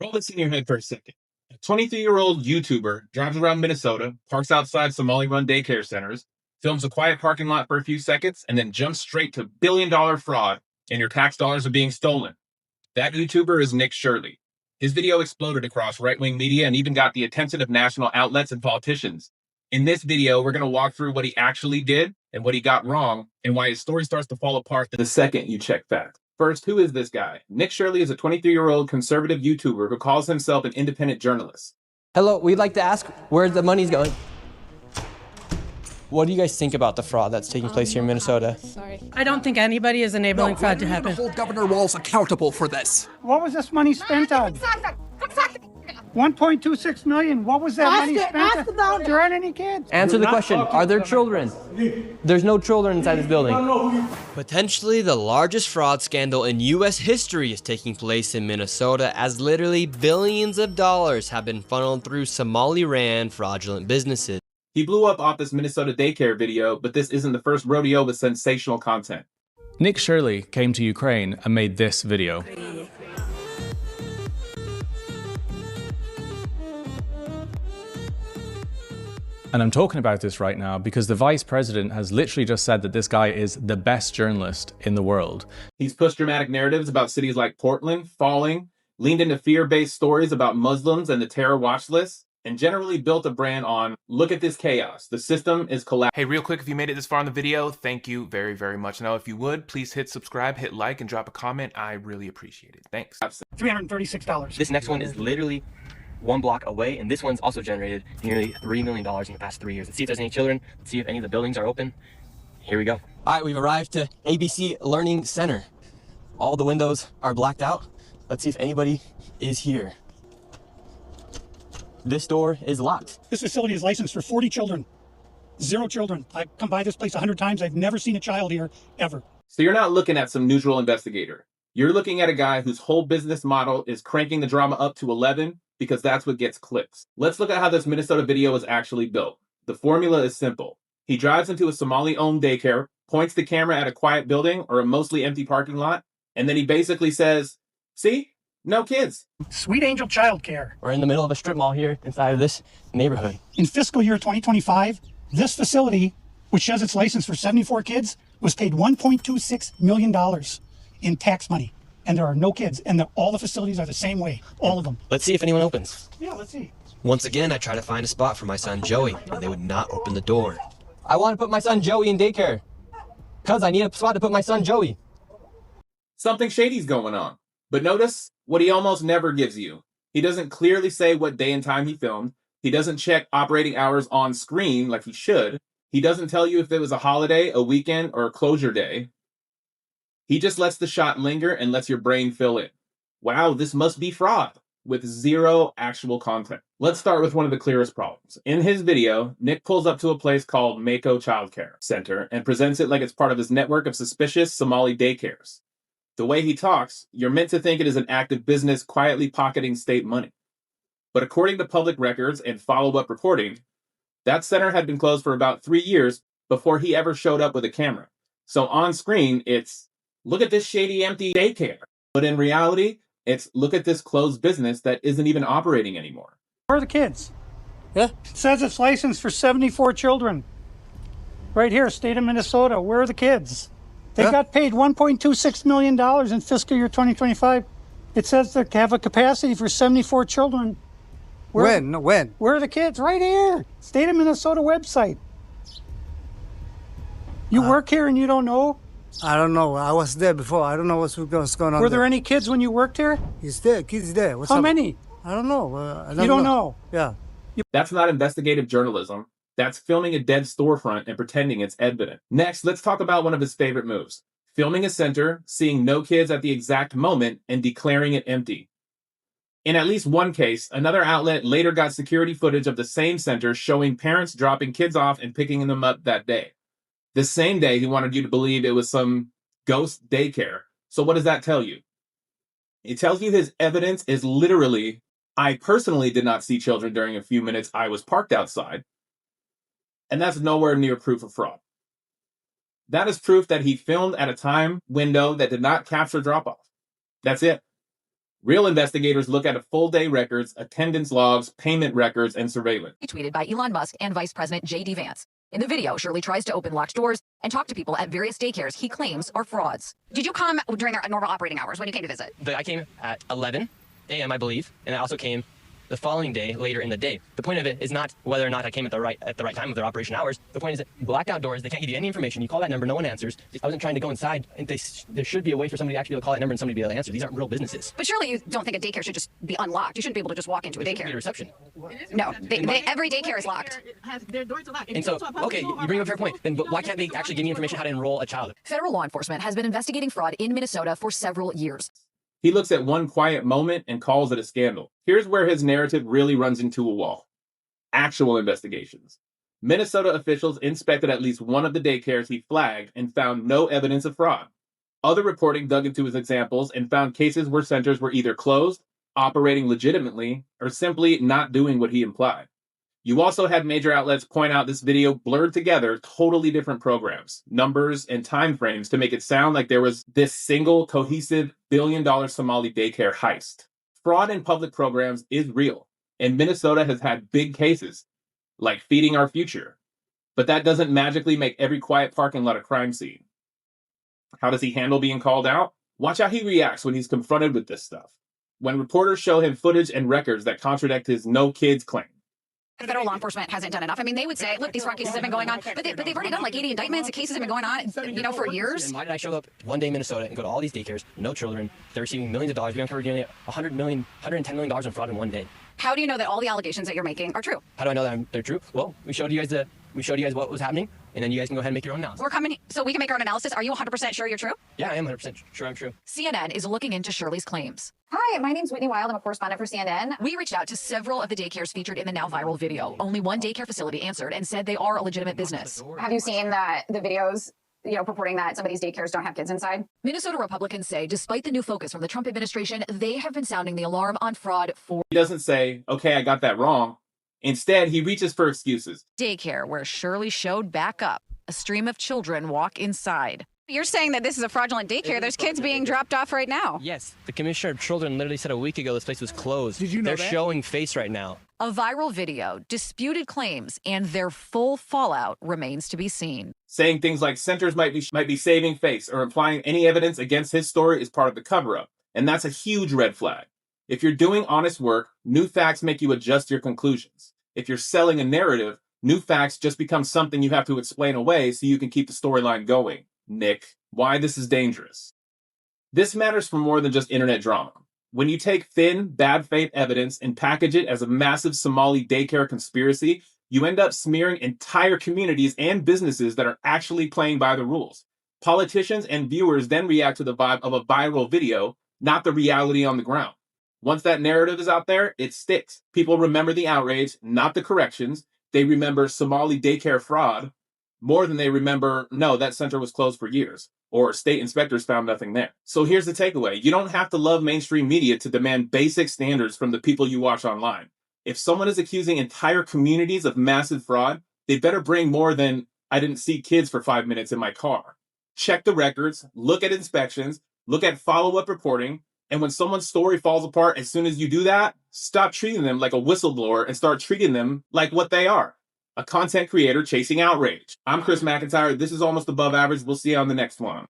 Roll this in your head for a second. A 23-year-old YouTuber drives around Minnesota, parks outside Somali-run daycare centers, films a quiet parking lot for a few seconds, and then jumps straight to billion-dollar fraud, and your tax dollars are being stolen. That YouTuber is Nick Shirley. His video exploded across right-wing media and even got the attention of national outlets and politicians. In this video, we're going to walk through what he actually did and what he got wrong, and why his story starts to fall apart the second you check facts. First, who is this guy? Nick Shirley is a 23-year-old conservative YouTuber who calls himself an independent journalist. Hello, we'd like to ask where the money's going. What do you guys think about the fraud that's taking place here in Minnesota? Sorry. I don't think anybody is enabling fraud to happen. Hold Governor Walz accountable for this. What was this money spent on? 1.26 million. What was that money spent on? There aren't any kids. Answer the question. Are there children? There's no children inside this building. Potentially the largest fraud scandal in U.S. history is taking place in Minnesota, as literally billions of dollars have been funneled through Somali-ran fraudulent businesses. He blew up off this Minnesota daycare video, but this isn't the first rodeo with sensational content. Nick Shirley came to Ukraine and made this video. And I'm talking about this right now because the vice president has literally just said that this guy is the best journalist in the world. He's pushed dramatic narratives about cities like Portland falling, leaned into fear-based stories about Muslims and the terror watch list, and generally built a brand on, look at this chaos, the system is collapsing. Hey, real quick, if you made it this far in the video, thank you very, very much. Now, if you would, please hit subscribe, hit like, and drop a comment. I really appreciate it. Thanks. $336. This next one is literally one block away, and this one's also generated nearly $3 million in the past 3 years. Let's see if there's any children. Let's see if any of the buildings are open. Here we go. All right, we've arrived to ABC Learning Center. All the windows are blacked out. Let's see if anybody is here. This door is locked. This facility is licensed for 40 children. 0 children. I've come by this place 100 times. I've never seen a child here, ever. So you're not looking at some neutral investigator. You're looking at a guy whose whole business model is cranking the drama up to 11 because that's what gets clicks. Let's look at how this Minnesota video is actually built. The formula is simple. He drives into a Somali-owned daycare, points the camera at a quiet building or a mostly empty parking lot, and then he basically says, see? No kids. Sweet Angel Childcare. We're in the middle of a strip mall here inside of this neighborhood. In fiscal year 2025, this facility, which says it's licensed for 74 kids, was paid $1.26 million in tax money. And there are no kids. And all the facilities are the same way. All of them. Let's see if anyone opens. Yeah, let's see. Once again, I try to find a spot for my son Joey, and they would not open the door. I want to put my son Joey in daycare. Cuz I need a spot to put my son Joey. Something shady's going on. But notice what he almost never gives you. He doesn't clearly say what day and time he filmed. He doesn't check operating hours on screen like he should. He doesn't tell you if it was a holiday, a weekend, or a closure day. He just lets the shot linger and lets your brain fill in. Wow, this must be fraud, with 0 actual content. Let's start with one of the clearest problems. In his video, Nick pulls up to a place called Mako Childcare Center and presents it like it's part of his network of suspicious Somali daycares. The way he talks, you're meant to think it is an active business quietly pocketing state money. But according to public records and follow-up reporting, that center had been closed for about 3 years before he ever showed up with a camera. So on screen, it's, look at this shady empty daycare. But in reality, it's, look at this closed business that isn't even operating anymore. Where are the kids? Yeah. It says it's licensed for 74 children. Right here, state of Minnesota. Where are the kids? They got paid $1.26 million in fiscal year 2025. It says they have a capacity for 74 children. When? Where are the kids? Right here. State of Minnesota website. You work here and you don't know? I don't know. I was there before. I don't know what's going on. Were there any kids when you worked here? He's there. Kids there. What's How up? many? I don't know. You don't know? Yeah. That's not investigative journalism. That's filming a dead storefront and pretending it's evident. Next, let's talk about one of his favorite moves. Filming a center, seeing no kids at the exact moment, and declaring it empty. In at least one case, another outlet later got security footage of the same center showing parents dropping kids off and picking them up that day. The same day, he wanted you to believe it was some ghost daycare. So what does that tell you? It tells you his evidence is literally, I personally did not see children during a few minutes I was parked outside. And that's nowhere near proof of fraud. That is proof that he filmed at a time window that did not capture drop-off. That's it. Real investigators look at a full day records, attendance logs, payment records, and surveillance. Tweeted by Elon Musk and Vice President J.D. Vance. In the video, Shirley tries to open locked doors and talk to people at various daycares he claims are frauds. Did you come during their normal operating hours when you came to visit? I came at 11 a.m., I believe, and I also came the following day later in the day. The point of it is not whether or not I came at the right time of their operation hours. The point is that you black out doors. They can't give you any information. You call that number, no one answers. I wasn't trying to go inside, and there should be a way for somebody to actually be able to call that number and somebody to be able to answer. These aren't real businesses. But surely you don't think a daycare should just be unlocked. You shouldn't be able to just walk into a daycare. Be a reception. No, every daycare is locked. Their doors are locked. And so, okay, you bring up a fair point. Then why can't they actually give me information how to enroll a child? Federal law enforcement has been investigating fraud in Minnesota for several years. He looks at one quiet moment and calls it a scandal. Here's where his narrative really runs into a wall. Actual investigations. Minnesota officials inspected at least one of the daycares he flagged and found no evidence of fraud. Other reporting dug into his examples and found cases where centers were either closed, operating legitimately, or simply not doing what he implied. You also had major outlets point out this video blurred together totally different programs, numbers, and timeframes to make it sound like there was this single cohesive billion-dollar Somali daycare heist. Fraud in public programs is real, and Minnesota has had big cases, like Feeding Our Future. But that doesn't magically make every quiet parking lot a crime scene. How does he handle being called out? Watch how he reacts when he's confronted with this stuff. When reporters show him footage and records that contradict his no kids claim. Federal law enforcement hasn't done enough. I mean, they would say, look, these fraud cases have been going on, but they've already done like 80 indictments. The cases have been going on, for years. And why did I show up one day in Minnesota and go to all these daycares, no children, they're receiving millions of dollars, we uncovered nearly $110 million in fraud in one day. How do you know that all the allegations that you're making are true? How do I know that they're true? Well, we showed you guys what was happening, and then you guys can go ahead and make your own analysis. We're coming, so we can make our own analysis. Are you 100% sure you're true? Yeah, I am 100% sure I'm true. CNN is looking into Shirley's claims. Hi, my name's Whitney Wild. I'm a correspondent for CNN. We reached out to several of the daycares featured in the now viral video. Only one daycare facility answered and said they are a legitimate business. Have you seen the videos, purporting that some of these daycares don't have kids inside? Minnesota Republicans say, despite the new focus from the Trump administration, they have been sounding the alarm on fraud for... He doesn't say, okay, I got that wrong. Instead, he reaches for excuses. Daycare, where Shirley showed back up. A stream of children walk inside. You're saying that this is a fraudulent daycare. There's kids being dropped off right now. Yes. The Commissioner of Children literally said a week ago this place was closed. Did you know They're that? showing face right now. A viral video, disputed claims, and their full fallout remains to be seen. Saying things like centers might be saving face or implying any evidence against his story is part of the cover-up. And that's a huge red flag. If you're doing honest work, new facts make you adjust your conclusions. If you're selling a narrative, new facts just become something you have to explain away so you can keep the storyline going. Nick, why this is dangerous. This matters for more than just internet drama. When you take thin, bad faith evidence and package it as a massive Somali daycare conspiracy, you end up smearing entire communities and businesses that are actually playing by the rules. Politicians and viewers then react to the vibe of a viral video, not the reality on the ground. Once that narrative is out there, it sticks. People remember the outrage, not the corrections. They remember Somali daycare fraud more than they remember, no, that center was closed for years, or state inspectors found nothing there. So here's the takeaway. You don't have to love mainstream media to demand basic standards from the people you watch online. If someone is accusing entire communities of massive fraud, they better bring more than, I didn't see kids for 5 minutes in my car. Check the records, look at inspections, look at follow-up reporting, and when someone's story falls apart, as soon as you do that, stop treating them like a whistleblower and start treating them like what they are. A content creator chasing outrage. I'm Chris McIntyre. This is Almost Above Average. We'll see you on the next one.